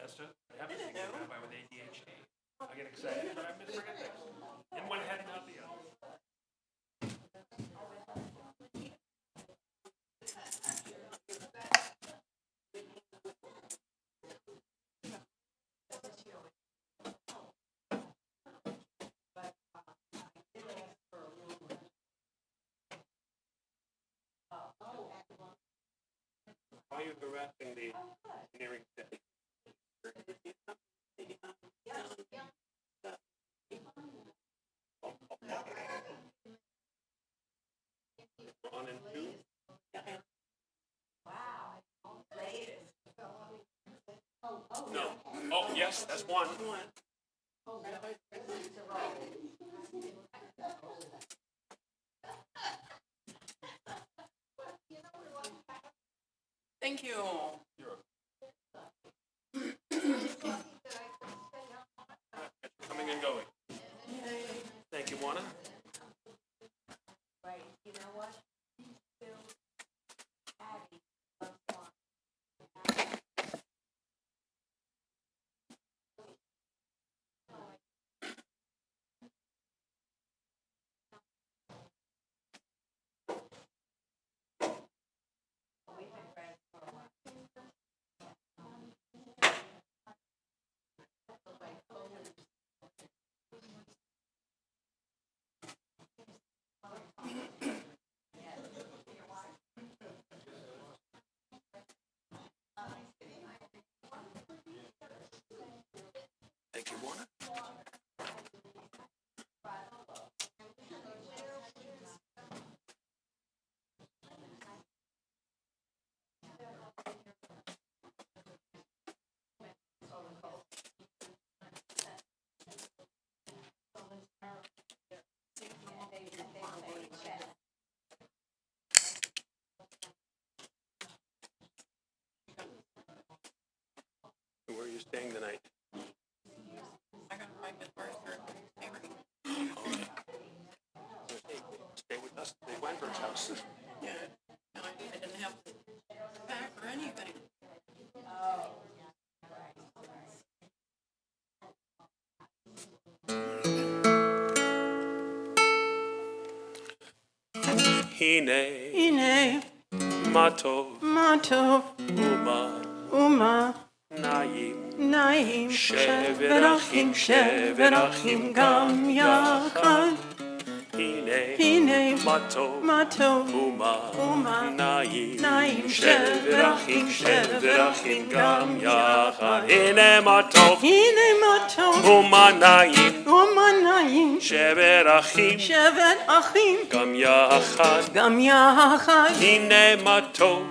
That's just, I have to think rabbi with ADHD. I get excited, but I misforget things. In one head and out the other. are you harassing the engineering staff? On and two. No. Oh, yes, that's one. Thank you. Coming and going. Thank you, Juana. Right, you know what? Thank you, Juana. Where are you staying tonight? I got my good first favorite. Okay. Stay with us at the Weinberg's house. Yeah. No, I didn't have to pack or anything. Hine matov Uma naim Naim Shever achim gam yachad. Hine matov Uma naim Shever achim gam gam yachad. yachad. Hine matov Uma naim Naim Shever achim achim gam yachad. gam yachad. Hine matov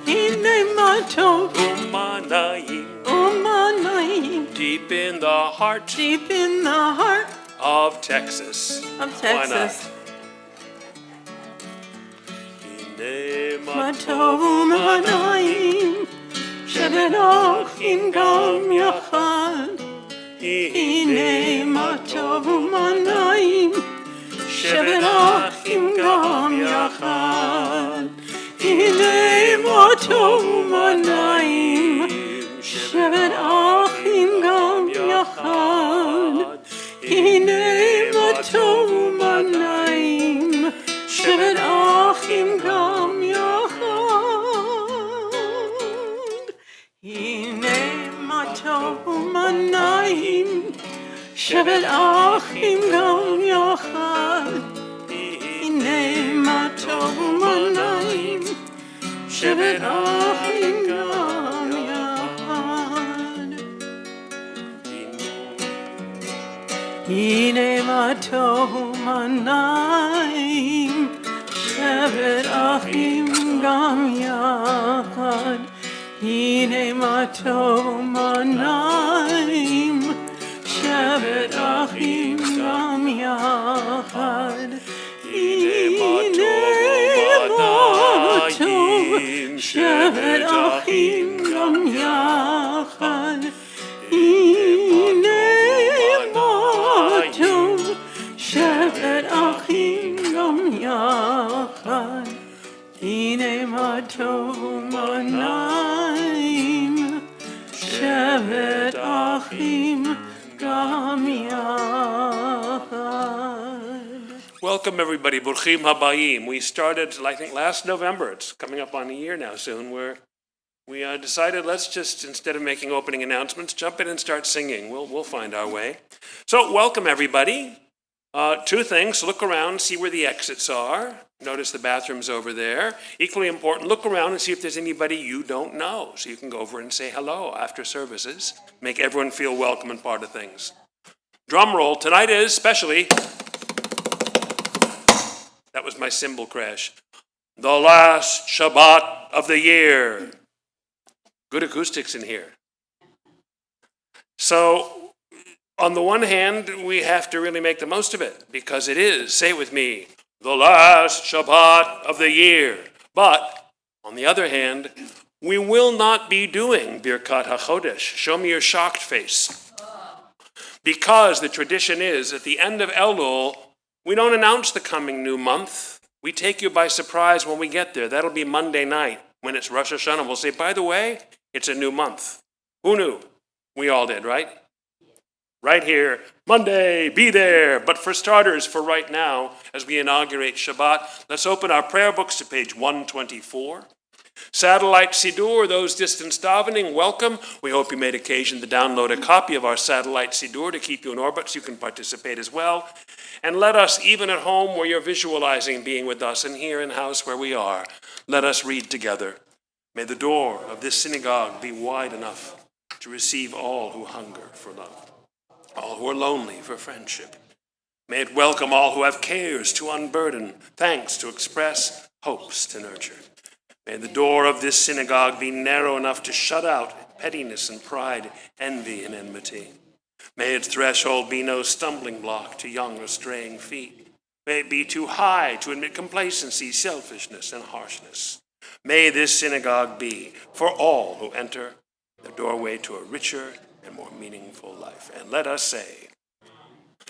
Uma Naim deep in the heart deep in the heart of Texas. of Why not? Texas. Hine Matov Naim Shevet achim gam yachad. Hine matov Naim Shevet achim gam yachad. Hine matov Naim Shevet achim gam yachad. Hine matov Naim Shevet achim gam yachad. Hine matov Naim Shevet achim gam yachad. Hine matov Naim Shevet achim gam yachad. Hine matov Naim Shevet achim gam yachad. Hine matov Naim Shevet achim gam yachad. Hine matov Shevet achim gam yachad. Hine matov Shevet achim gam yachad. Hine matov Naim Shevet achim gam yachad. Welcome, everybody. Burchim Habayim. We started, I think, last November. It's coming up on a year now soon, where we decided let's just, instead of making opening announcements, jump in and start singing. We'll find our way. So, welcome, everybody. Two things. Look around, see where the exits are. Notice the bathrooms over there. Equally important, look around and see if there's anybody you don't know, so you can go over and say hello after services. Make everyone feel welcome and part of things. Drum roll. Tonight is, especially, that was my cymbal crash, the last Shabbat of the year. Good acoustics in here. So, on the one hand, we have to really make the most of it, because it is, say it with me, the last Shabbat of the year. But, on the other hand, we will not be doing Birkat HaChodesh. Show me your shocked face. Because the tradition is, at the end of Elul, we don't announce the coming new month. We take you by surprise when we get there. That'll be Monday night, when it's Rosh Hashanah. We'll say, by the way, it's a new month. Who knew? We all did, right? Right here, Monday, be there. But for starters, for right now, as we inaugurate Shabbat, let's open our prayer books to page 124. Satellite Siddur, those distance davening, welcome. We hope you made occasion to download a copy of our Satellite Siddur to keep you in orbit so you can participate as well. And let us, even at home where you're visualizing being with us, and here in house where we are, let us read together. May the door of this synagogue be wide enough to receive all who hunger for love, all who are lonely for friendship. May it welcome all who have cares to unburden, thanks to express, hopes to nurture. May the door of this synagogue be narrow enough to shut out pettiness and pride, envy and enmity. May its threshold be no stumbling block to young or straying feet. May it be too high to admit complacency, selfishness, and harshness. May this synagogue be, for all who enter, the doorway to a richer and more meaningful life. And let us say,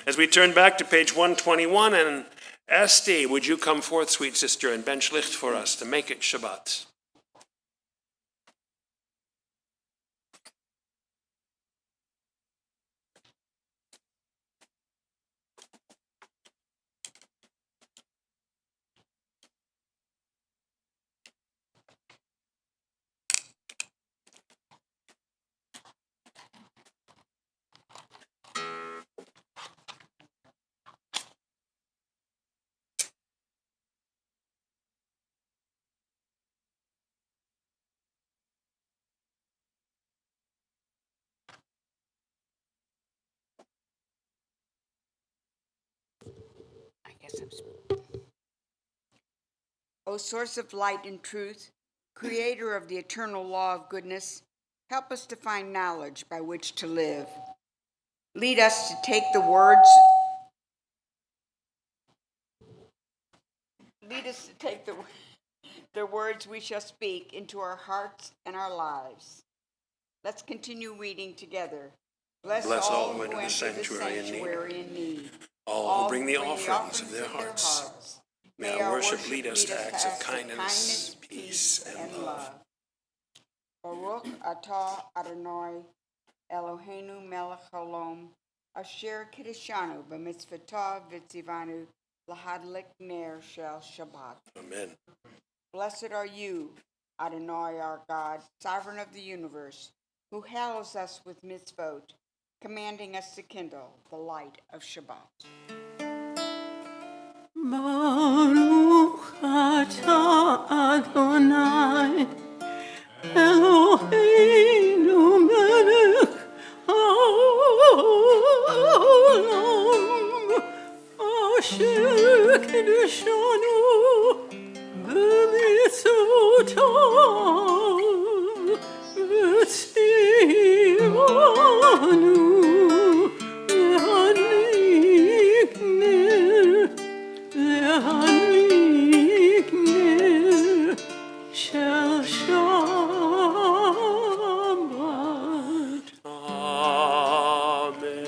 as we turn back to page 121, and Esti, would you come forth, sweet sister, and bench licht for us to make it Shabbat? I guess O source of light and truth, creator of the eternal law of goodness, help us to find knowledge by which to live. Lead us to take the words the words we shall speak into our hearts and our lives. Let's continue reading together. Bless all who enter the sanctuary in need. All who bring the offerings of their hearts. May our worship lead us to acts of kindness, peace, and love. Baruch atah Adonai Eloheinu melech haolam asher kiddushanu b'mitzvotav v'tzivanu lahadlik ner shel Shabbat. Amen. Blessed are you, Adonai our God, sovereign of the universe, who hallows us with mitzvot, commanding us to kindle the light of Shabbat. Baruch atah Adonai Eloheinu melech haolam asher kiddushanu b'mitzvotav v'tzivanu le'adlik ner shel Shabbat. Amen.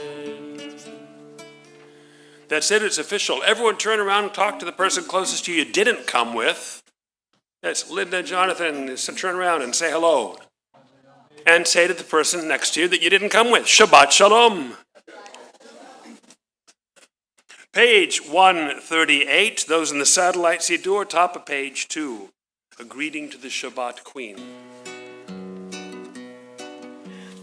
That's it, it's official. Everyone turn around and talk to the person closest to you didn't come with. That's Linda, Jonathan, turn around and say hello. And say to the person next to you that you didn't come with. Shabbat Shalom. Page 138, those in the Satellite Siddur, top of page 2. A greeting to the Shabbat Queen.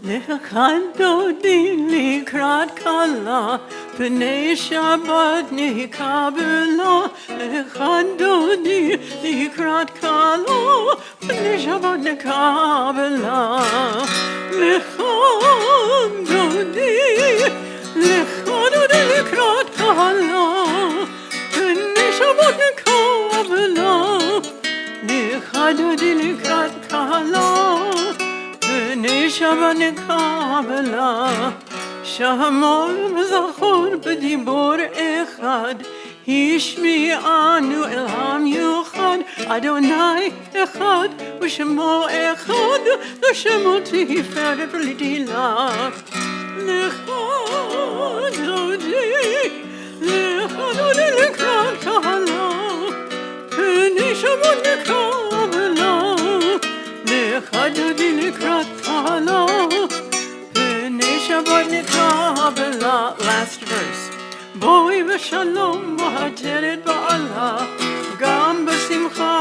Lechadodi likrat kala פני שבת נקבלה, אחד דודי לקראת כלו, פני שבת נקבלה, אחד דודי לקראת כלו, פני שבת נקבלה, אחד דודי לקראת כלו, פני שבת נקבלה. שמור וזכור בדיבור אחד, השמיענו אל המיוחד, אדוני אחד ושמו אחד, ושמו תפארת לתהילה. לך דודי לקראת כהלה, פני שבת נקבלה. לך דודי לקראת כהלה, Shabbat Nikabela, last verse. Boi v'shalom v'hateret ba'ala, gam b'simcha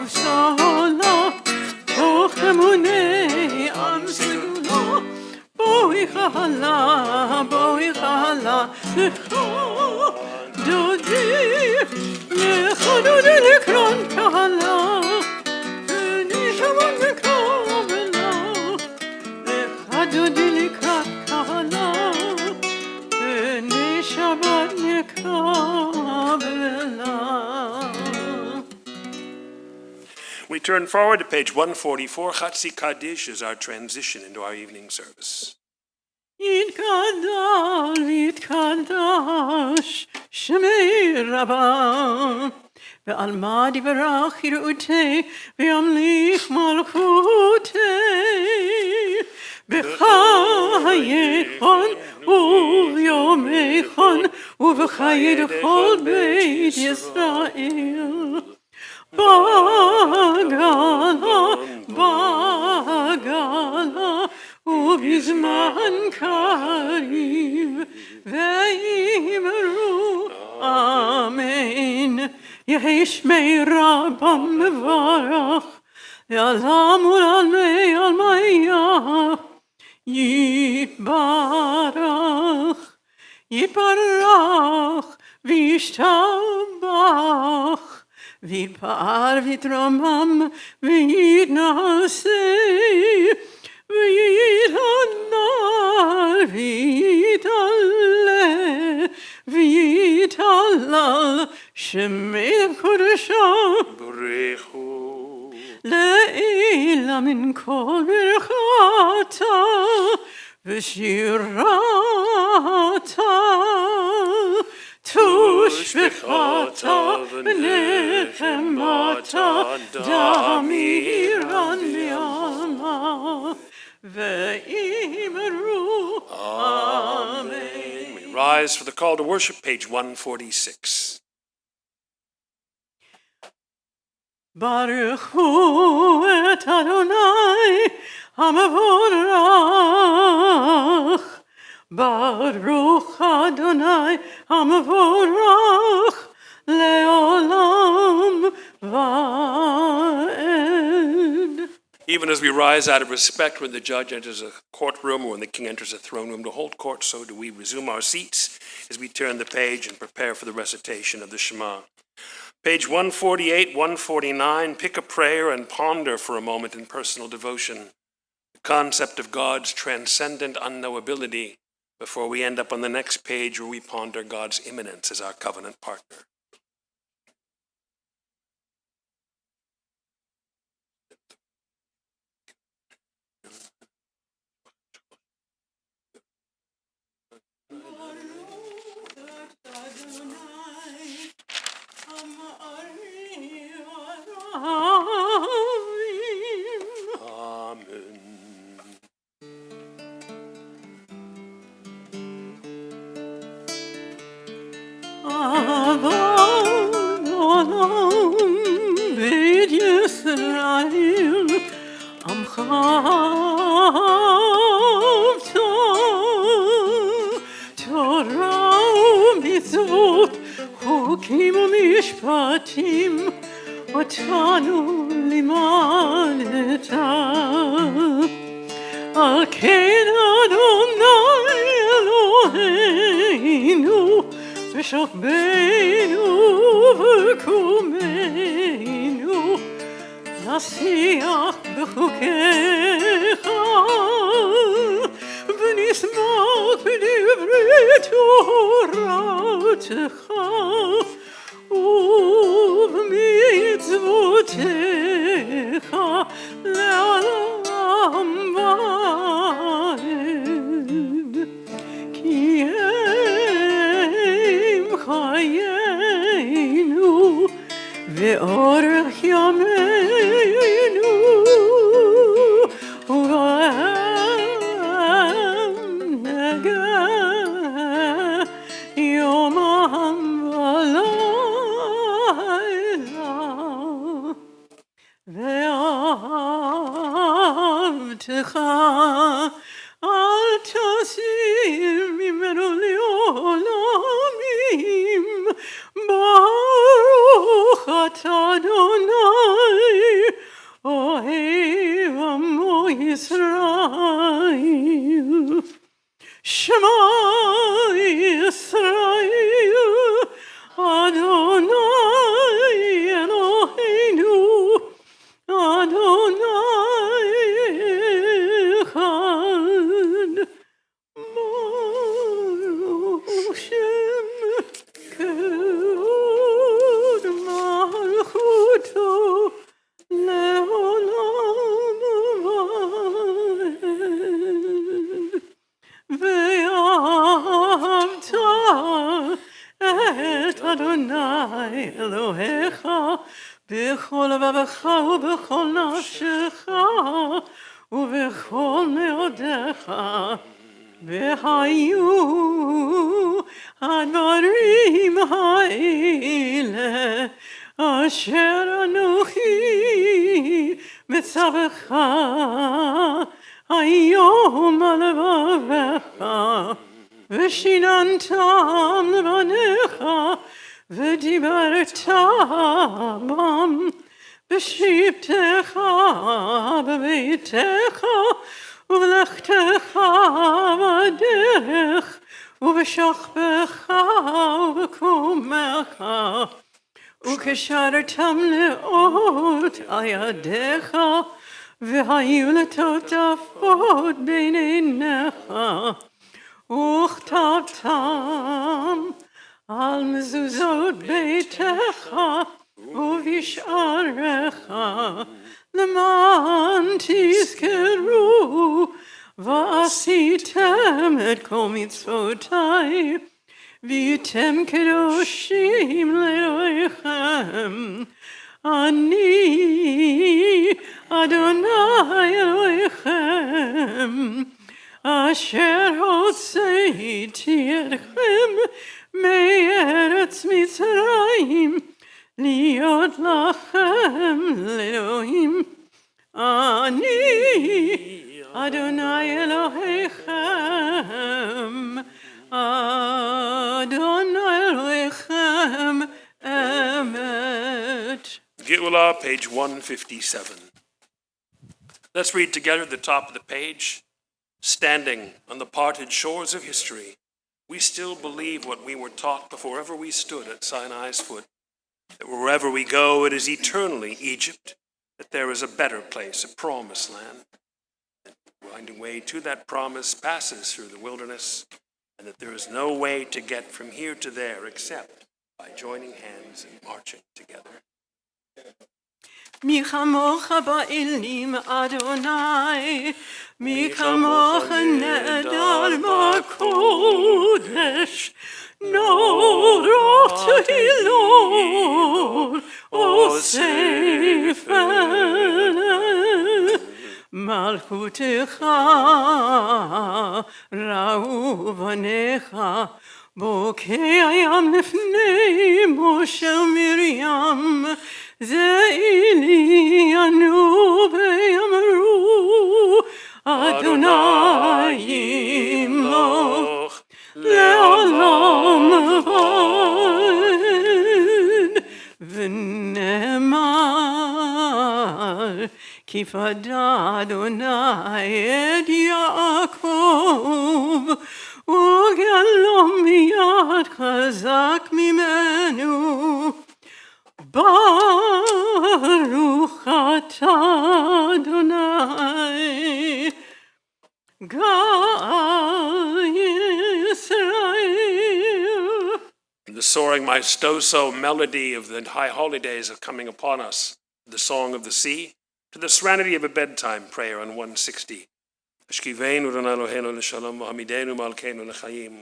u'sola, toch emunei am segula, boi chala, lecha dodi likrat kahala, v'ni Shabbat Nikabela, lecha dodi likrat Shabbat Nikabela. We turn forward to page 144. Chatzi Kaddish is our transition into our evening service. Yitkadosh Shemei Rabbah Ve'alma divarach hirutei Ve'amlich malchutei B'chayechon u'yomechon U'v'chayed chol beit Yisrael Bagala ובזמן קריב ויאמרו אמן. יהי שמי רבם מברך לעולם ולעלמי עלמיה. יתברך וישתבח ויתפאר ויתרומם ויתנשא ויתהלל ויתהלל שמי קודשו ברכו לעילה מן כל ברכתה ושירתה תושבחתה ונחמתה דמירן בעלמה ואמרו אמן. We rise for the call to worship, page 146. ברכו את אדוני המבורך, ברוך אדוני המבורך לעולם ועד. Even as we rise out of respect when the judge enters a courtroom or when the king enters a throne room to hold court, so do we resume our seats as we turn the page and prepare for the recitation of the Shema. Page 148, 149, pick a prayer and ponder for a moment in personal devotion the concept of God's transcendent unknowability before we end up on the next page where we ponder God's immanence as our covenant partner. חוקים ומשפטים אותנו לימדת, על כן אדוני אלוהינו שוכבנו וקומנו, נשיח בחוקיך, ונשמח בדברי תורתך, ובמצוותיך לעולם ועד. כי הם חיינו ואורך ימינו, ובהם נגע יומם ולילה. ואהבתך אל תסיר ממנו לעולמים. ברוך אתה אדוני אוהב עמו ישראל. שמע ישראל אדוני אלוהינו אדוני אחד. ברוך שם כבוד מלכותו לעולם ועד. ואהבת את אדוני אלוהיך בכל לבבך ובכל נפשך ובכל מאודיך. והיו הדברים האלה אשר אנוכי מצווך היום על לבבך, ושיננתם לבניך, ודיברת בם בשבתך בביתך ובלכתך בדרך ובשוכבך ובקומך, וקשרתם לאות על ידיך, והיו לטוטפות בין עיניך, וכתבתם על מזוזות ביתך ובשעריך, למען תזכרו ועשיתם את כל מצוותי, והייתם קדושים לאלוהיכם. אני אדוני אלוהיכם, אשר הוצאתי אתכם מארץ מצרים, להיות לכם לאלוהים. אני אדוני אלוהיכם, אדוני אלוהיכם אמת. Geulah, page 157. Let's read together the top of the page. Standing on the parted shores of history, we still believe what we were taught before ever we stood at Sinai's foot, that wherever we go, it is eternally Egypt, that there is a better place, a promised land. And the winding way to that promise passes through the wilderness, and that there is no way to get from here to there except by joining hands and marching together. מי כמוך באלים אדוני, מי כמוך נהדר בקודש, נורות הילול אוספת. מלכותך ראו בניך, בוקע ים לפני משה ומרים, זה אלי ענו ויאמרו, אדוני ימלוך לעולם ועד. ונאמר, כי פדה אדוני את יעקב, וגלו מיד חזק ממנו. ברוך אתה אדוני גאל ישראל. The soaring maestoso melody of the high holy days are coming upon us. The song of the sea to the serenity of a bedtime prayer on 160. Ashkiveinu Adonai Eloheinu l'shalom v'hamidenu malkeinu l'chaim.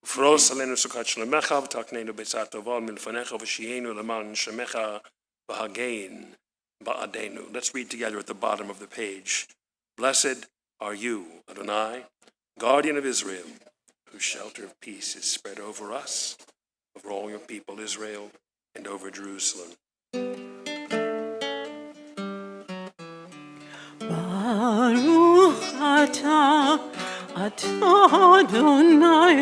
Ufros alenu sukat shlemecha v'takneinu b'tzat tovah milfanecha v'shienu l'man shemecha v'hagein ba'adenu. Let's read together at the bottom of the page. Blessed are you, Adonai, guardian of Israel, whose shelter of peace is spread over us, over all your people Israel, and over Jerusalem. Baruch atah Adonai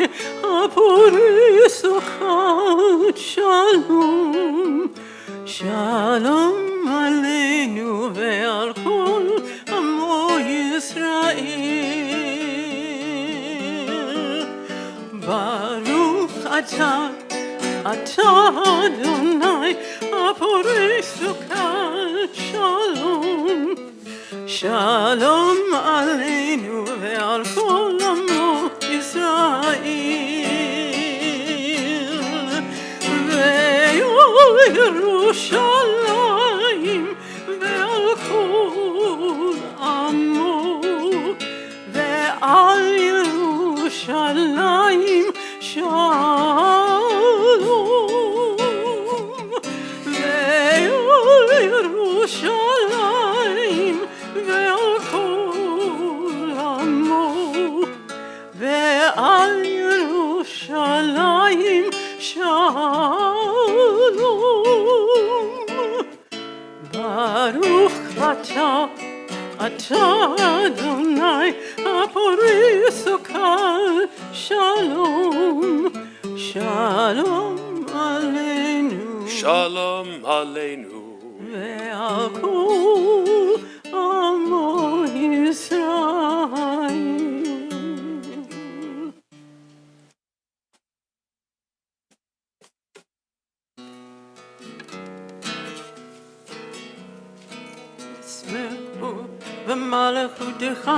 הפורי סוכת שלום. שלום עלינו ועל כל עמו ישראל. ברוך אתה אדוני הפורי סוכת שלום. שלום עלינו ועל כל עמו ישראל. ועל ירושלים ועל כל עמו. ועל ירושלים שלום. ועל ירושלים ועל כל עמו. ועל ירושלים שלום. ברוך אתה אדוני הפורי סוכת שלום. שלום עלינו Shalom Aleinu. ועל כל עמו ישראל. שמחו במלכותך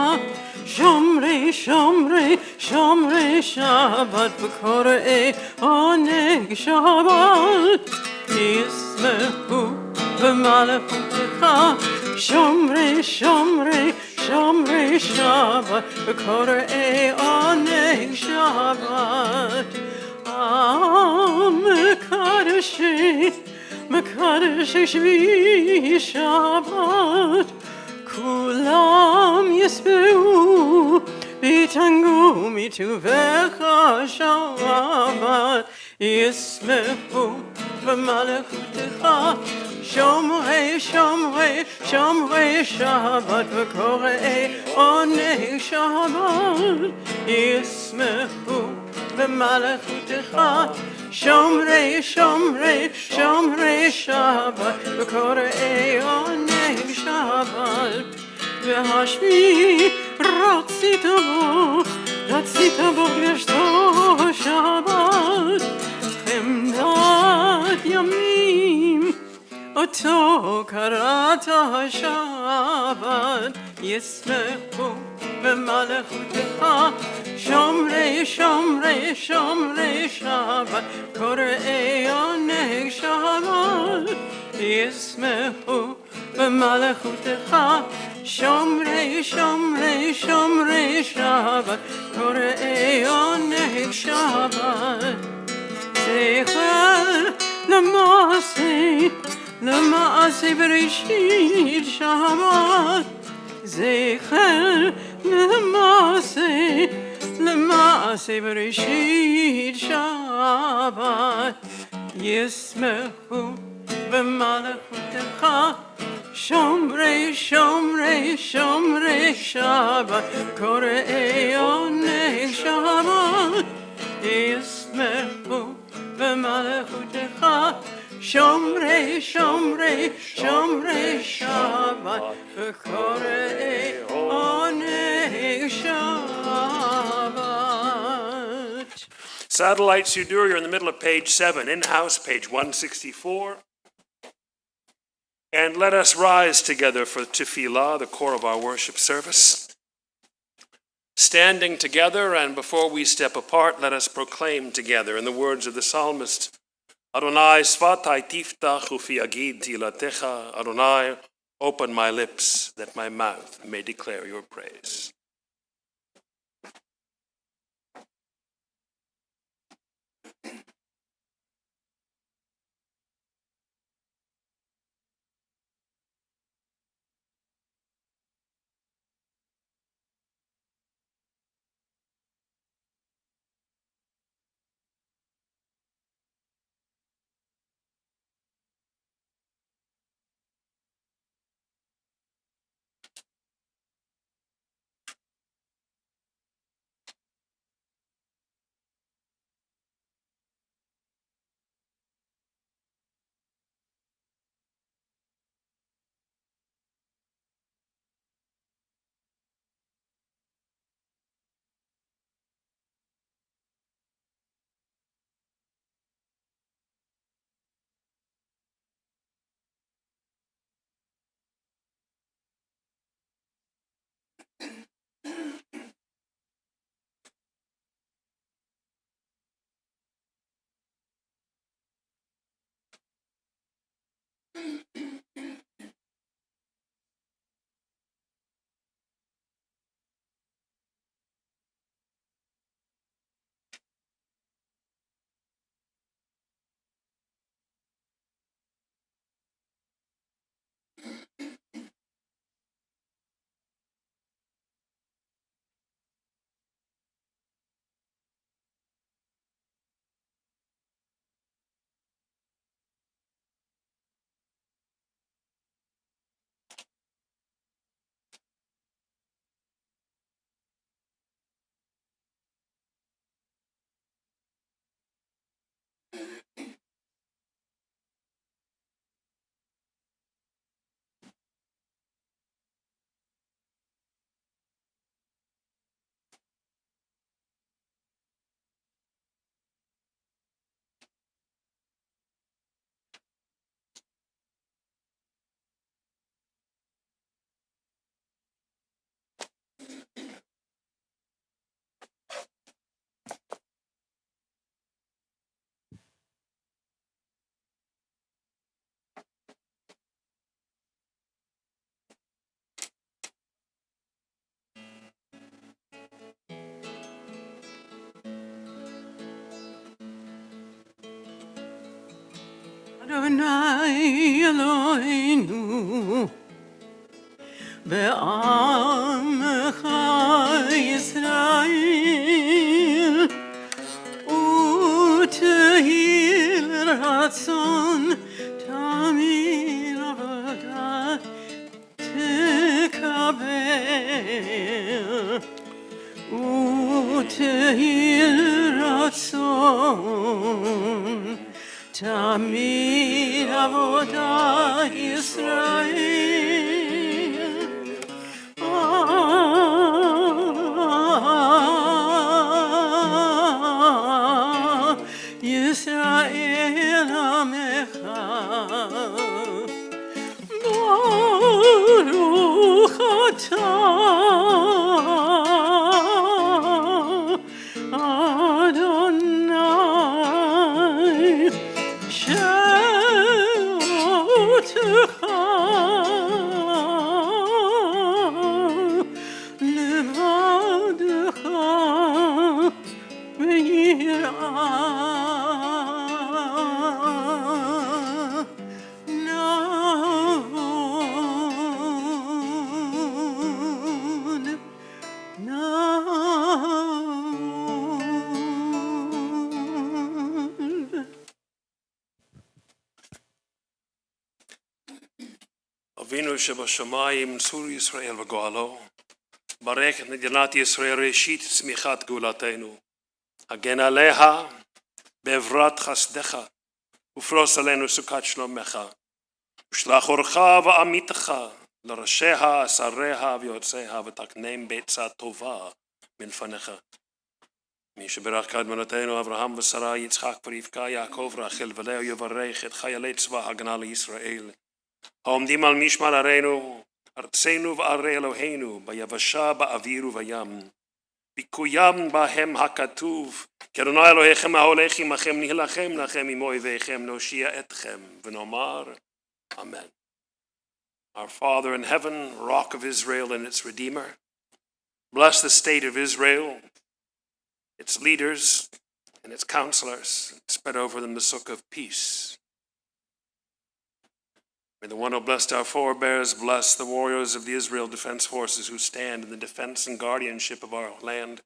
שומרי שומרי שומרי שבת וקוראי עונג שבת. ישמחו במלכותך שומרי שומרי שומרי שבת וקוראי עונג שבת. מקדשי שביעי שבת כולם ישבעו ויתענגו מטובך שבת. ישמחו במלכותך שומרי שומרי שומרי שבת וקוראי עונג שבת. ישמחו במלכותך שומרי שומרי שומרי שבת וקוראי עונג שבת. והשביעי רצית בו לשתו שבת. חמדת ימים אותו קראת שבת. ישמחו במלכותך שומרי שומרי שומרי שבת קוראי עונג שבת. ישמחו במלכותך שומרי שומרי שומרי שבת קוראי עונג שבת. זכר למעשה בראשית שבת. זכר למעשה בראשית שבת. ישמחו במלכותך שומרי שומרי שומרי שבת קוראי עונג שבת. ישמחו במלכותך שומרי שומרי שומרי שבת וקוראי עונג שבת. satellites you do, you're in the middle of page 7, in-house, page 164. And let us rise together for Tefillah, the core of our worship service. Standing together, and before we step apart, let us proclaim together in the words of the psalmist, Adonai svatai tiftach ufi agid tilatecha. Adonai, open my lips that my mouth may declare your praise. Adonai Eloheinu be'amecha Yisrael utehil ratzon tamir avodah tekabel utehil ratzon tamir avodah Yisrael. Yisrael Amecha Baruch atah Adonai She'otecha levadecha v'yirah navod navod. Avinu Shebashamayim, Sur Yisrael v'Goalo, Barech et Medinat Yisrael Reshit Tzmichat Geulatenu, Hagen Aleha, Be'evrat Chasdecha, Ufros Alenu Sukat Shlomecha, Ushlach Orcha v'Amitecha, L'Rasheha, Sareha v'Yotzeha, V'taknem Be'etzah Tova Milfanecha. מי שברך קדמונותינו אברהם ושרה יצחק ורבקה יעקב רחל ולאה יברך את חיילי צבא הגנה לישראל העומדים על משמר ערינו ארצנו וערי אלוהינו ביבשה באוויר ובים ביקוים בהם הכתוב כי אדוני אלוהיכם ההולך עמכם נילחם לכם עם אויביכם נושיע אתכם ונאמר Amen. Our Father in heaven, Rock of Israel and its Redeemer, bless the state of Israel, its leaders and its counselors, spread over them the suck of peace. May the one who blessed our forebears bless the warriors of the Israel Defense Forces who stand in the defense and guardianship of our land,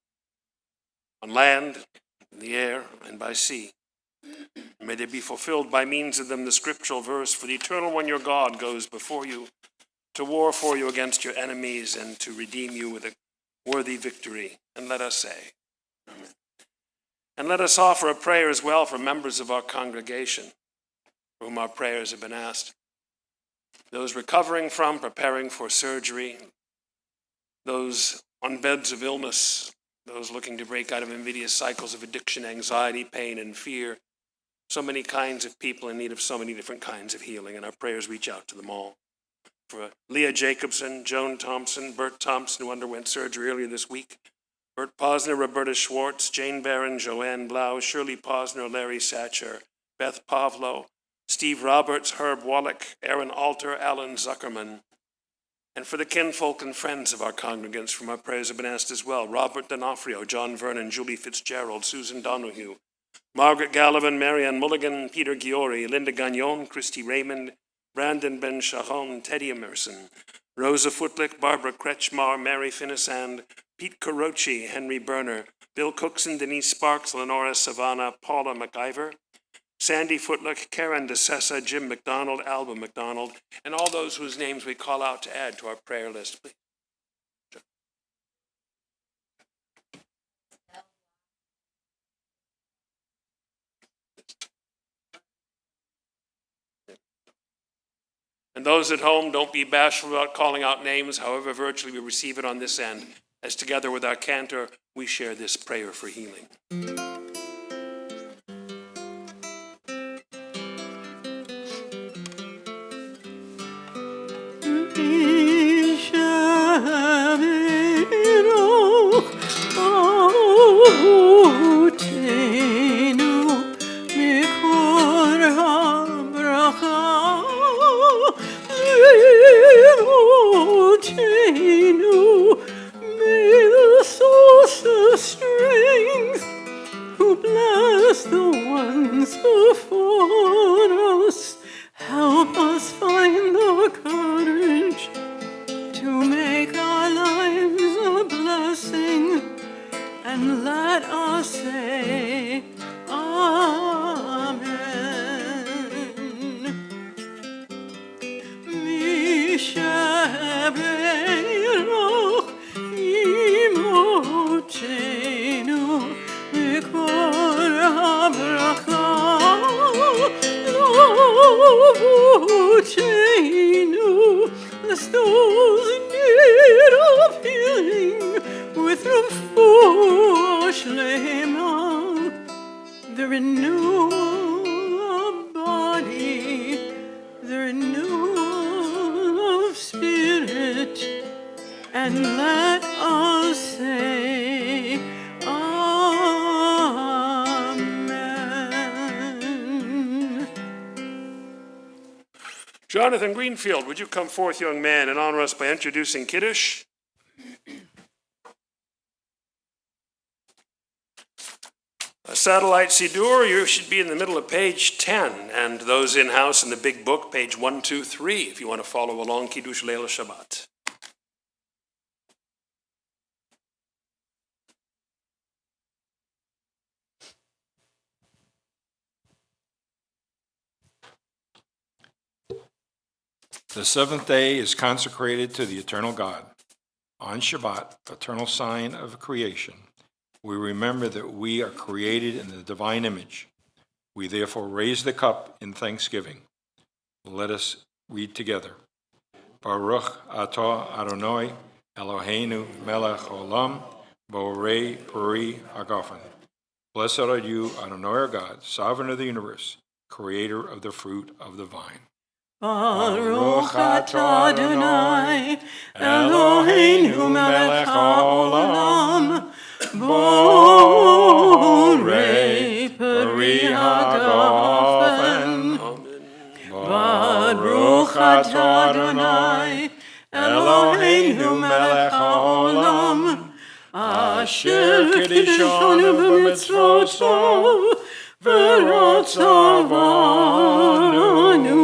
on land, in the air, and by sea. May they be fulfilled by means of them the scriptural verse, for the eternal one your God goes before you to war for you against your enemies and to redeem you with a worthy victory. And let us say, Amen. And let us offer a prayer as well for members of our congregation, for whom our prayers have been asked. Those recovering from, preparing for surgery, those on beds of illness, those looking to break out of invidious cycles of addiction, anxiety, pain, and fear. So many kinds of people in need of so many different kinds of healing, and our prayers reach out to them all. For Leah Jacobson, Joan Thompson, Bert Thompson, who underwent surgery earlier this week, Bert Posner, Roberta Schwartz, Jane Barron, Joanne Blau, Shirley Posner, Larry Satcher, Beth Pavlo, Steve Roberts, Herb Wallach, Aaron Alter, Alan Zuckerman, and for the kinfolk and friends of our congregants, from our prayers have been asked as well. Robert D'Onofrio, John Vernon, Julie Fitzgerald, Susan Donoghue, Margaret Gallivan, Marianne Mulligan, Peter Giori, Linda Gagnon, Christy Raymond, Brandon Ben Sharon, Teddy Emerson, Rosa Footlick, Barbara Kretschmar, Mary Finnissand, Pete Carochi, Henry Berner, Bill Cookson, Denise Sparks, Lenora Savannah, Paula McIver, Sandy Footlick, Karen DeSessa, Jim McDonald, Alba McDonald, and all those whose names we call out to add to our prayer list, please. And those at home, don't be bashful about calling out names, however virtually we receive it on this end, as together with our cantor, we share this prayer for healing. Who bless the ones before us, help us find the courage to make our lives a blessing, and let us say Amen. Mishabeirach imotenu mikor habracha lovutenu. Bless those in need of healing with refuah shlema, the renewal of body, the renewal of spirit, and let us say Amen. Jonathan Greenfield, would you come forth, young man, and honor us by introducing Kiddush? A satellite Siddur, you should be in the middle of page 10, and those in-house in the big book, page 123, if you want to follow along, Kiddush Leil Shabbat. The seventh day is consecrated to the eternal God. On Shabbat, eternal sign of creation, we remember that we are created in the divine image. We therefore raise the cup in thanksgiving. Let us read together. Baruch atah Adonai Eloheinu melech olam, borei peri hagafen. Blessed are you, Adonai our God, sovereign of the universe, creator of the fruit of the vine. Baruch atah Adonai, Eloheinu melech haolam, borei peri hagafen. Baruch atah Adonai, Eloheinu melech haolam, asher kiddushanu b'mitzvoto, v'ratzavanu,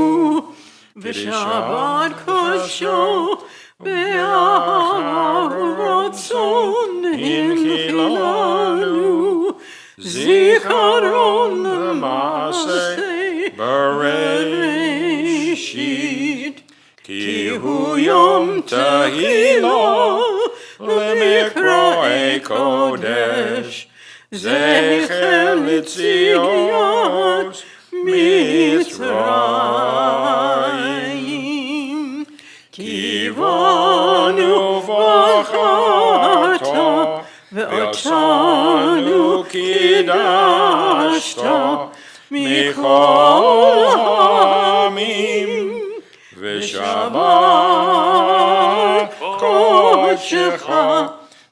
v'shabbat kosho, be'aharatzon hinchilanu, zikaron l'maaseh bereshit, ki hu yom tehillah lemikroei kodesh, zecher l'tzios Mitzrayim, kivanu v'acharta, ve'otanu kidashta, mikol ha'amim, v'shabbat kodshecha,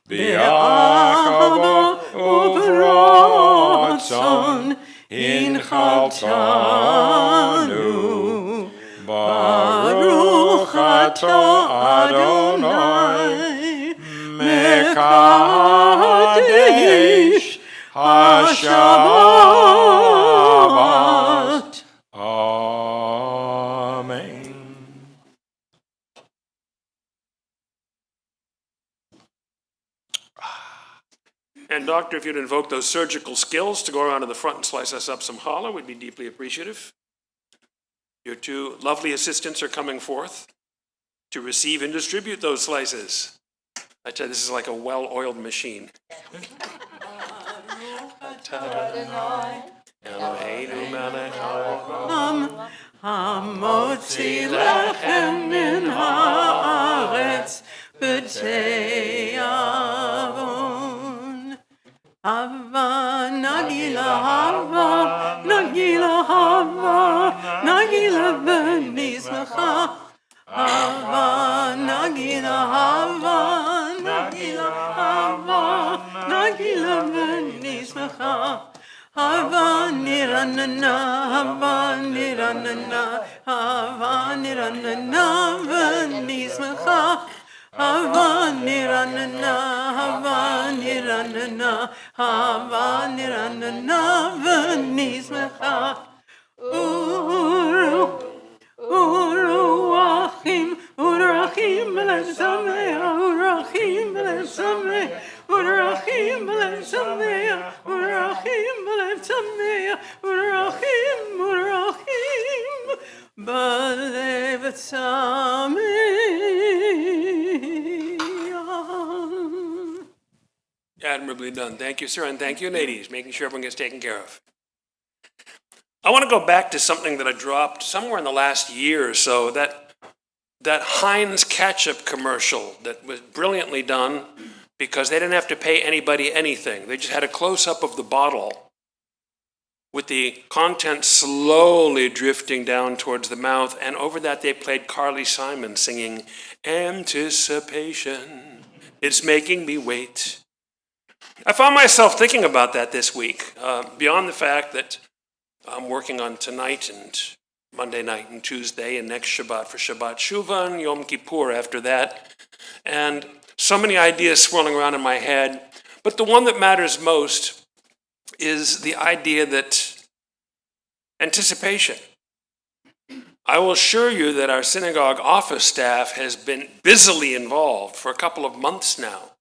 be'achava u'b'ratzon, Inchaltanu, Baruch atah Adonai, Mekadesh HaShabbat. Amen. And Doctor, if you'd invoke those surgical skills to go around to the front and slice us up some challah, we'd be deeply appreciative. Your two lovely assistants are coming forth to receive and distribute those slices. I tell you, this is like a well-oiled machine. Eloheinu melech haolam, Hamotzi lechem min haaretz b'tei avon. Hava nagila hava, nagila hava, nagila b'nizmecha. Hava nagila hava, nagila hava, nagila b'nizmecha. Hava niranana, hava niranana, hava niranana v'nizmecha. Hava niranana, hava niranana, hava niranana v'nizmecha. Uruachim, urachim l'samea, urachim l'samea, urachim l'samea, urachim l'samea, urachim, urachim, b'lev tzamea. admirably done. Thank you, sir, and thank you, ladies, making sure everyone gets taken care of. I want to go back to something that I dropped somewhere in the last year or so, that Heinz ketchup commercial that was brilliantly done because they didn't have to pay anybody anything. They just had a close-up of the bottle with the content slowly drifting down towards the mouth, and over that they played Carly Simon singing, "Anticipation, it's making me wait." I found myself thinking about that this week, beyond the fact that I'm working on tonight and Monday night and Tuesday and next Shabbat for Shabbat Shuvah and Yom Kippur after that. And so many ideas swirling around in my head. But the one that matters most is the idea that anticipation. I will assure you that our synagogue office staff has been busily involved for a couple of months now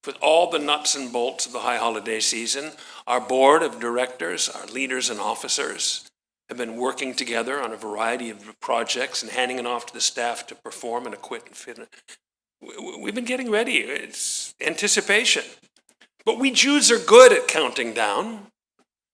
with all the nuts and bolts of the high holiday season. Our board of directors, our leaders and officers have been working together on a variety of projects and handing it off to the staff to perform and acquit and fit. We've been getting ready. It's anticipation. But we Jews are good at counting down.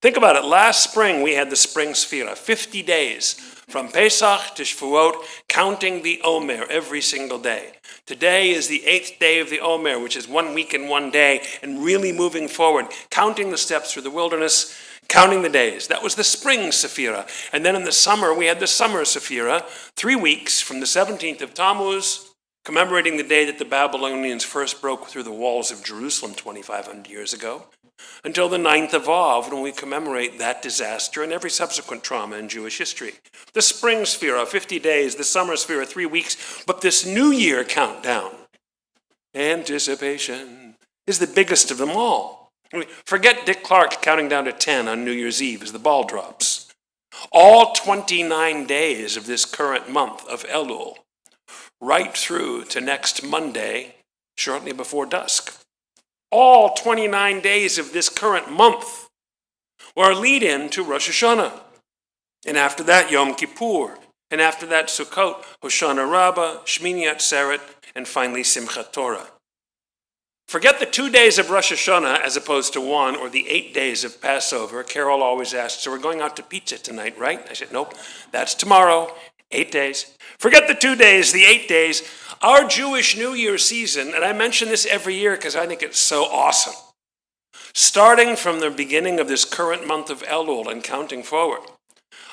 Think about it. Last spring, we had the spring Sphira, 50 days from Pesach to Shavuot, counting the Omer every single day. Today is the 8th day of the Omer, which is 1 week and 1 day, and really moving forward, counting the steps through the wilderness, counting the days. That was the spring Sephira. And then in the summer, we had the summer Sephira, 3 weeks from the 17th of Tammuz, commemorating the day that the Babylonians first broke through the walls of Jerusalem 2,500 years ago, until the 9th of Av, when we commemorate that disaster and every subsequent trauma in Jewish history. The spring Sphira, 50 days, the summer Sphira, 3 weeks, but this New Year countdown, anticipation, is the biggest of them all. Forget Dick Clark counting down to 10 on New Year's Eve as the ball drops. All 29 days of this current month of Elul, right through to next Monday, shortly before dusk. All 29 days of this current month were a lead-in to Rosh Hashanah. And after that, Yom Kippur. And after that, Sukkot, Hoshana Rabbah, Shmini Atzeret, and finally Simchat Torah. Forget the 2 days of Rosh Hashanah as opposed to 1, or the 8 days of Passover. Carol always asks, so we're going out to pizza tonight, right? I said, nope, that's tomorrow, 8 days. Forget the 2 days, the 8 days. Our Jewish New Year season, and I mention this every year because I think it's so awesome, starting from the beginning of this current month of Elul and counting forward,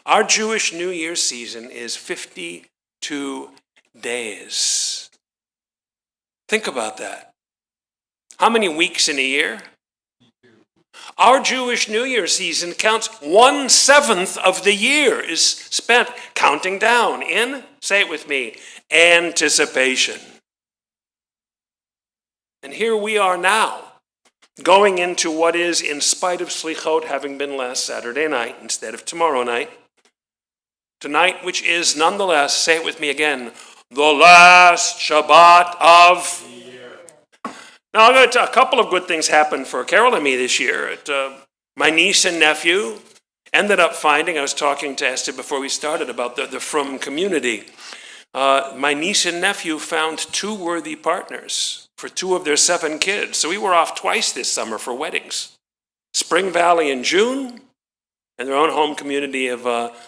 our Jewish New Year season is 52 days. Think about that. How many weeks in a year? Our Jewish New Year season counts 1/7 of the year is spent counting down in, say it with me, anticipation. And here we are now, going into what is, in spite of Slichot having been last Saturday night instead of tomorrow night, tonight, which is nonetheless, say it with me again, the last Shabbat of the year. Now, I'm going to tell a couple of good things happened for Carol and me this year. My niece and nephew ended up finding, I was talking to Esther before we started about the Frum community. My niece and nephew found 2 worthy partners for 2 of their 7 kids. So we were off twice this summer for weddings. Spring Valley in June, and their own home community of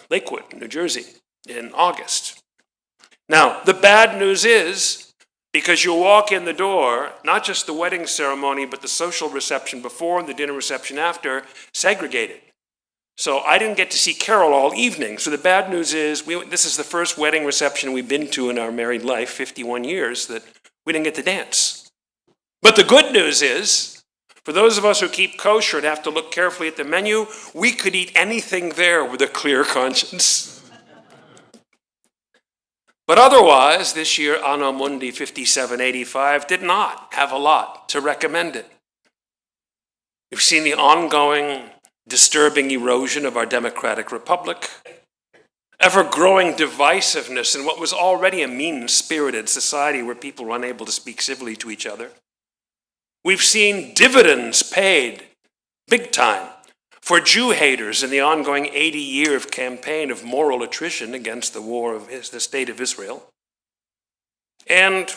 Lakewood, New Jersey, in August. Now, the bad news is, because you walk in the door, not just the wedding ceremony, but the social reception before and the dinner reception after, segregated. So I didn't get to see Carol all evening. So the bad news is, this is the first wedding reception we've been to in our married life, 51 years, that we didn't get to dance. But the good news is, for those of us who keep kosher and have to look carefully at the menu, we could eat anything there with a clear conscience. But otherwise, this year, Anno Mundi 5785 did not have a lot to recommend it. We've seen the ongoing disturbing erosion of our democratic republic, ever-growing divisiveness in what was already a mean-spirited society where people were unable to speak civilly to each other. We've seen dividends paid, big time, for Jew haters in the ongoing 80-year campaign of moral attrition against the war of the state of Israel. And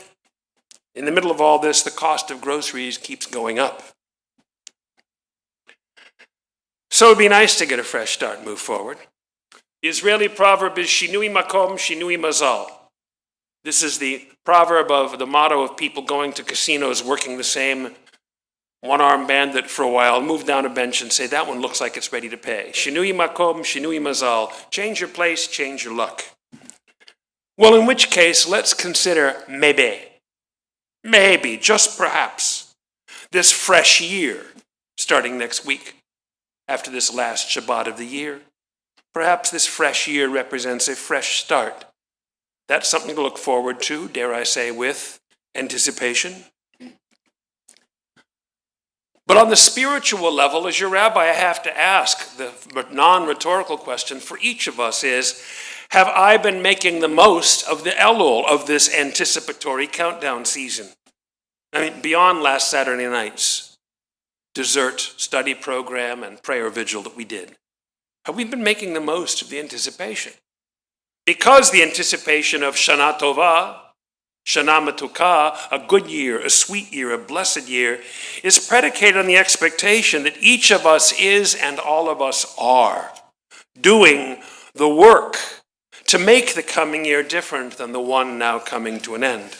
in the middle of all this, the cost of groceries keeps going up. So it'd be nice to get a fresh start and move forward. The Israeli proverb is Shinui Makom, Shinui Mazal. This is the proverb of the motto of people going to casinos, working the same one-armed bandit for a while, move down a bench and say, that one looks like it's ready to pay. Shinui Makom, Shinui Mazal. Change your place, change your luck. Well, in which case, let's consider maybe, just perhaps, this fresh year starting next week. After this last Shabbat of the year, perhaps this fresh year represents a fresh start. That's something to look forward to, dare I say, with anticipation. But on the spiritual level, as your rabbi, I have to ask the non-rhetorical question for each of us is, have I been making the most of the Elul, of this anticipatory countdown season? I mean, beyond last Saturday night's dessert study program and prayer vigil that we did. Have we been making the most of the anticipation? Because the anticipation of Shana Tova Shana Matuka, a good year, a sweet year, a blessed year, is predicated on the expectation that each of us is and all of us are doing the work to make the coming year different than the one now coming to an end.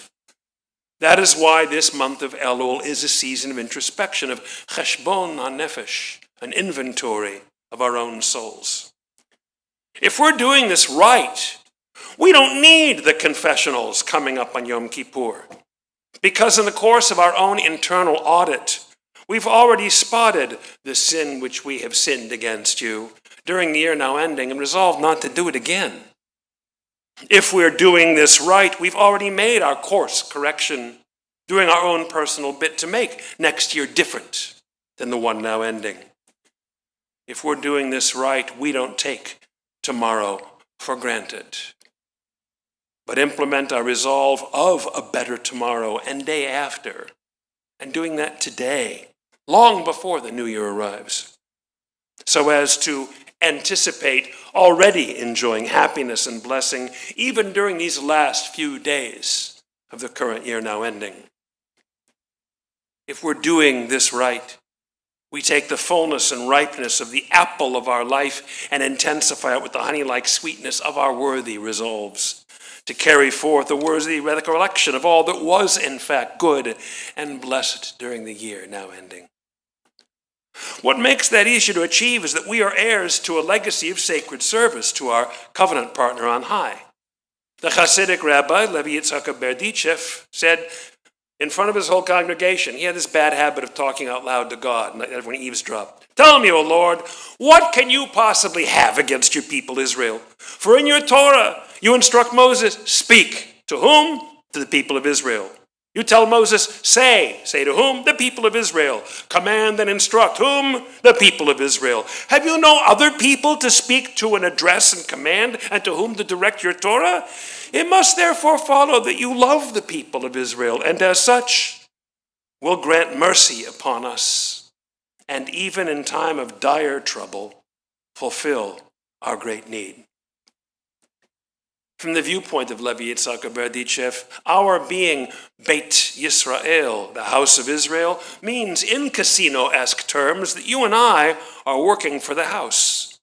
That is why this month of Elul is a season of introspection, of cheshbon hanefesh, an inventory of our own souls. If we're doing this right, we don't need the confessionals coming up on Yom Kippur, because in the course of our own internal audit, we've already spotted the sin which we have sinned against you during the year now ending and resolved not to do it again. If we're doing this right, we've already made our course correction, doing our own personal bit to make next year different than the one now ending. If we're doing this right, we don't take tomorrow for granted, but implement our resolve of a better tomorrow and day after, and doing that today, long before the new year arrives, so as to anticipate already enjoying happiness and blessing even during these last few days of the current year now ending. If we're doing this right, we take the fullness and ripeness of the apple of our life and intensify it with the honey-like sweetness of our worthy resolves to carry forth the worthy recollection of all that was in fact good and blessed during the year now ending. What makes that easier to achieve is that we are heirs to a legacy of sacred service to our covenant partner on high. The Hasidic rabbi, Levi Yitzhak Berdichev, said in front of his whole congregation, he had this bad habit of talking out loud to God, and everyone eavesdropped. Tell me, O Lord, what can you possibly have against your people Israel? For in your Torah, you instruct Moses, speak. To whom? To the people of Israel. You tell Moses, say to whom? The people of Israel. Command and instruct whom? The people of Israel. Have you no other people to speak to and address and command, and to whom to direct your Torah? It must therefore follow that you love the people of Israel, and as such will grant mercy upon us, and even in time of dire trouble, fulfill our great need. From the viewpoint of Levi Yitzhak Berdichev, our being Beit Yisrael, the house of Israel, means in casino-esque terms that you and I are working for the house.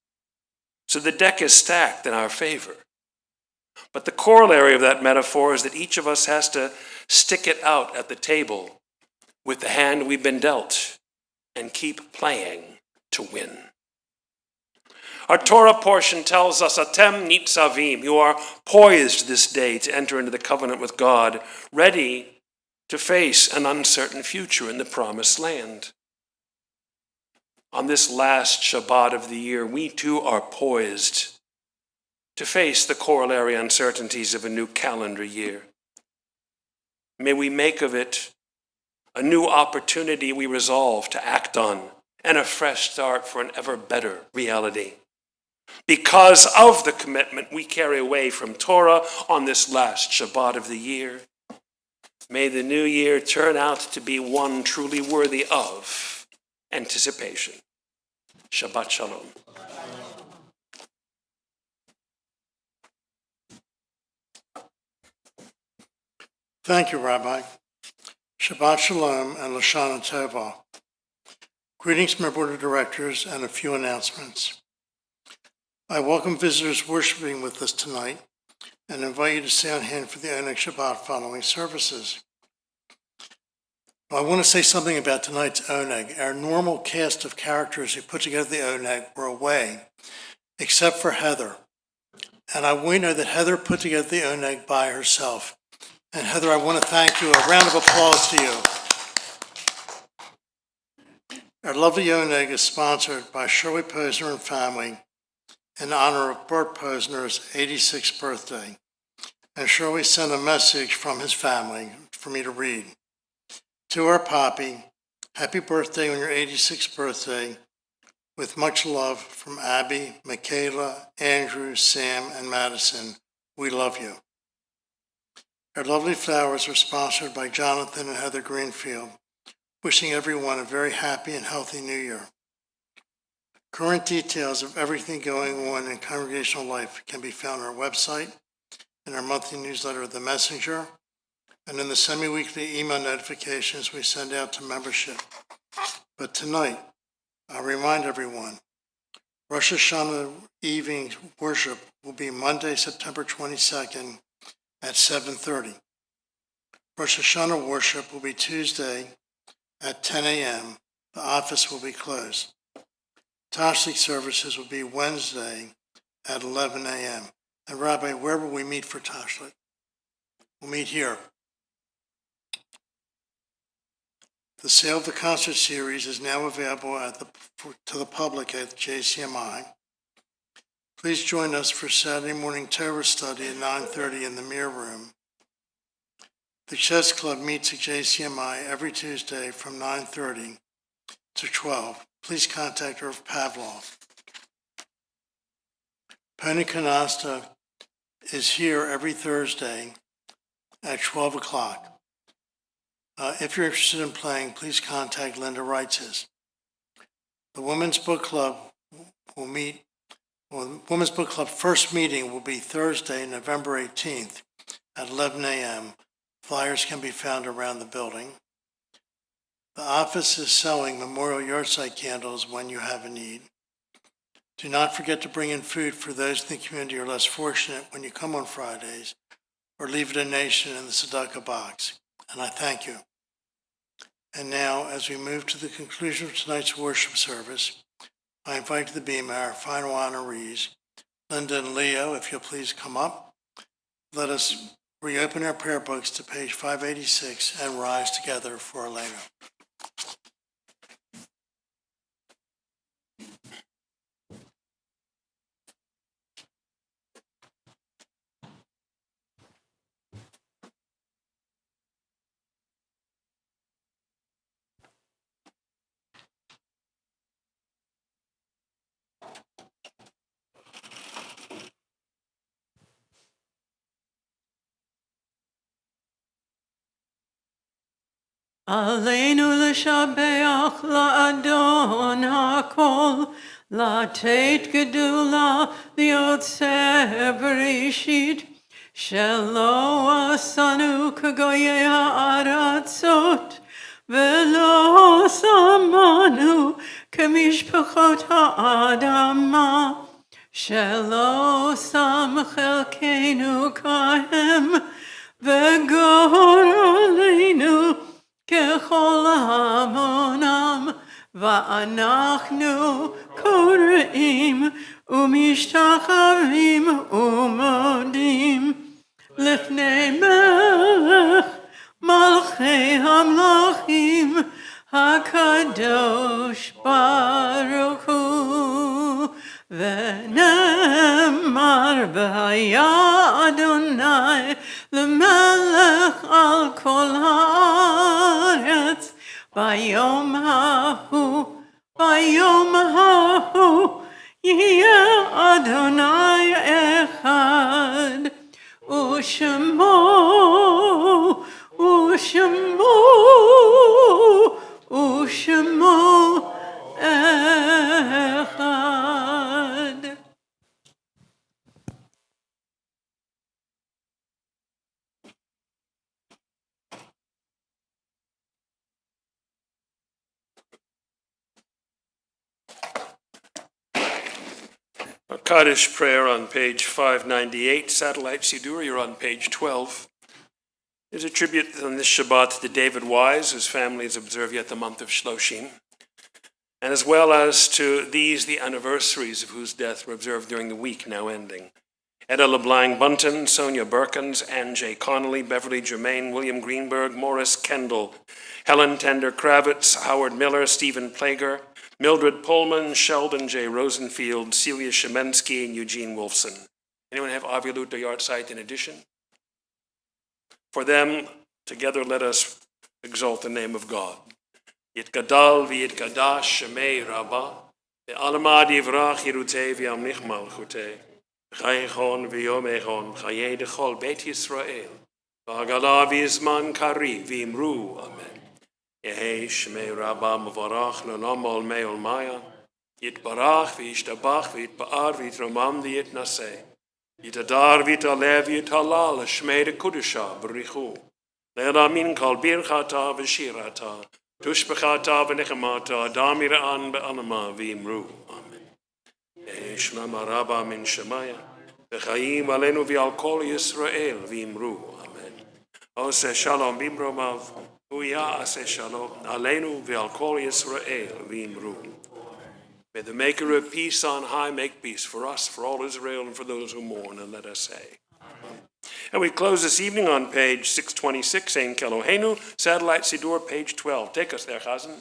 So the deck is stacked in our favor. But the corollary of that metaphor is that each of us has to stick it out at the table with the hand we've been dealt and keep playing to win. Our Torah portion tells us, Atem nitzavim, you are poised this day to enter into the covenant with God, ready to face an uncertain future in the promised land. On this last Shabbat of the year, we too are poised to face the corollary uncertainties of a new calendar year. May we make of it a new opportunity we resolve to act on and a fresh start for an ever better reality. Because of the commitment we carry away from Torah on this last Shabbat of the year, may the new year turn out to be one truly worthy of anticipation. Shabbat Shalom. Thank you, Rabbi. Shabbat Shalom and Lashana Tova. Greetings from our Board of Directors and a few announcements. I welcome visitors worshiping with us tonight and invite you to stay on hand for the Oneg Shabbat following services. I want to say something about tonight's Oneg. Our normal cast of characters who put together the Oneg were away, except for Heather. And I want you to know that Heather put together the Oneg by herself. And Heather, I want to thank you. A round of applause to you. Our lovely Oneg is sponsored by Shirley Posner and family in honor of Bert Posner's 86th birthday. And Shirley sent a message from his family for me to read. To our Poppy, happy birthday on your 86th birthday. With much love from Abby, Michaela, Andrew, Sam, and Madison. We love you. Our lovely flowers are sponsored by Jonathan and Heather Greenfield, wishing everyone a very happy and healthy new year. Current details of everything going on in congregational life can be found on our website, in our monthly newsletter, The Messenger, and in the semi-weekly email notifications we send out to membership. But tonight, I remind everyone, Rosh Hashanah evening worship will be Monday, September 22nd at 7:30. Rosh Hashanah worship will be Tuesday at 10 a.m. The office will be closed. Tashlich services will be Wednesday at 11 a.m. And Rabbi, where will we meet for Tashlich? We'll meet here. The sale of the concert series is now available to the public at JCMI. Please join us for Saturday morning Torah study at 9:30 in the Mir Room. The Chess Club meets at JCMI every Tuesday from 9:30 to 12. Please contact Irv Pavlov. Pony Canasta is here every Thursday at 12 o'clock. If you're interested in playing, please contact Linda Reitzes. The Women's Book Club will meet. Well, the Women's Book Club first meeting will be Thursday, November 18th at 11 a.m. Flyers can be found around the building. The office is selling memorial yahrzeit candles when you have a need. Do not forget to bring in food for those in the community who are less fortunate when you come on Fridays, or leave a donation in the tzedakah box. And I thank you. And now, as we move to the conclusion of tonight's worship service, I invite to the bema our final honorees, Linda and Leo, if you'll please come up. Let us reopen our prayer books to page 586 and rise together for Elena. עלינו לשבח לאדון הכל, לתת גדולה ליוצא בראשית, שלא עשנו כגויי הארצות, ולא שמנו כמשפחות האדמה, שלא שם חלקנו כהם, וגורלנו ככל המונם, ואנחנו קוראים ומשתחווים ומודים לפני מלך מלכי המלכים הקדוש ברוך הוא. ונאמר והיה אדוני למלך על כל הארץ ביום ההוא יהיה אדוני אחד ושמו אחד. A Kaddish prayer on page 598, Satellite Siddur, you're on page 12, is a tribute on this Shabbat to David Wise, whose family is observed yet the month of Shloshim, and as well as to these, the anniversaries of whose death were observed during the week now ending. Etta LeBlanc Bunton, Sonia Berkins, Ann J. Connolly, Beverly Germain, William Greenberg, Morris Kendall, Helen Tender Kravitz, Howard Miller, Stephen Plager, Mildred Pullman, Sheldon J. Rosenfield, Celia Shemensky, and Eugene Wolfson. Anyone have Avilut or Yahrzeit in addition? For them, together let us exalt the name of God. Yitgadal v'yitgadash shemei rabbah, ve'alamad yivrach yirutei v'yamlich malchutei, v'chayechon v'yomechon, chayei dechol beit Yisrael, v'hagala v'yizman kari v'imru, amen. Yehei shemei rabbah mevarach l'olam olmei olmaya, yitbarach v'yishtabach v'yitba'ar v'yitromam v'yitnaseh, yitadar v'yitalev v'yitalal shmei dekudusha b'richu, Le'ramin kol birchata v'shirata, tushbechata v'nechemata, damira an be'anama v'imru. Amen. Shlama Rabba min Shemaya, v'chaim alenu v'al kol Yisrael v'imru. Amen. Ose shalom bimromav, uya ase shalom, alenu v'al kol Yisrael v'imru. May the maker of peace on high make peace for us, for all Israel, and for those who mourn, and let us say. And we close this evening on page 626, Ein Keloheinu, Satellite Siddur, page 12. Take us there, Chazan.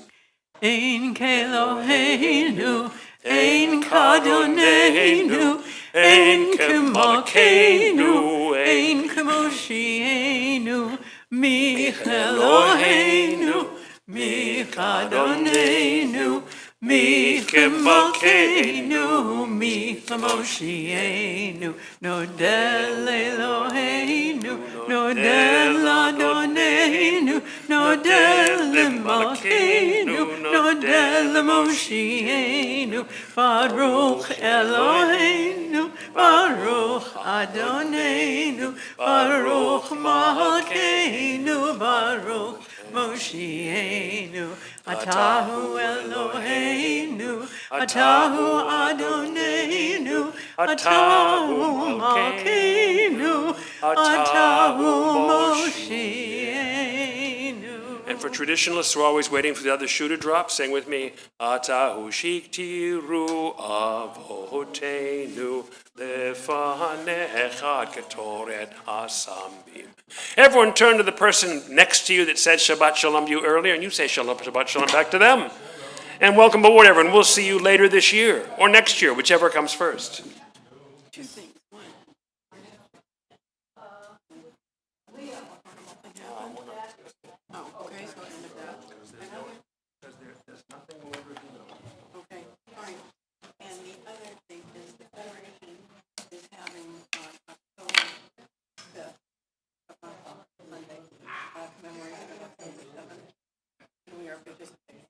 Ein Keloheinu, Ein Kadonenu, Ein Kemalkeinu, Ein Kemoshienu, Mi Eloheinu, Mi Kadonenu, Mi Kemalkeinu, Mi Kemoshienu, Nodel Eloheinu, Nodel Adonenu, Nodel Malkeinu, Nodel Moshienu, Baruch Eloheinu, Baruch Adonenu, Baruch Malkeinu, Baruch Moshienu, Atahu Eloheinu, Atahu Adonenu, Atahu Malkeinu, Atahu Moshienu. And for traditionalists who are always waiting for the other shoe to drop, sing with me. Atahu shiktiru avotenu lefanechad ketoret hasambim. Everyone turn to the person next to you that said Shabbat Shalom to you earlier, and you say Shabbat Shalom back to them. And welcome aboard, everyone. We'll see you later this year, or next year, whichever comes first.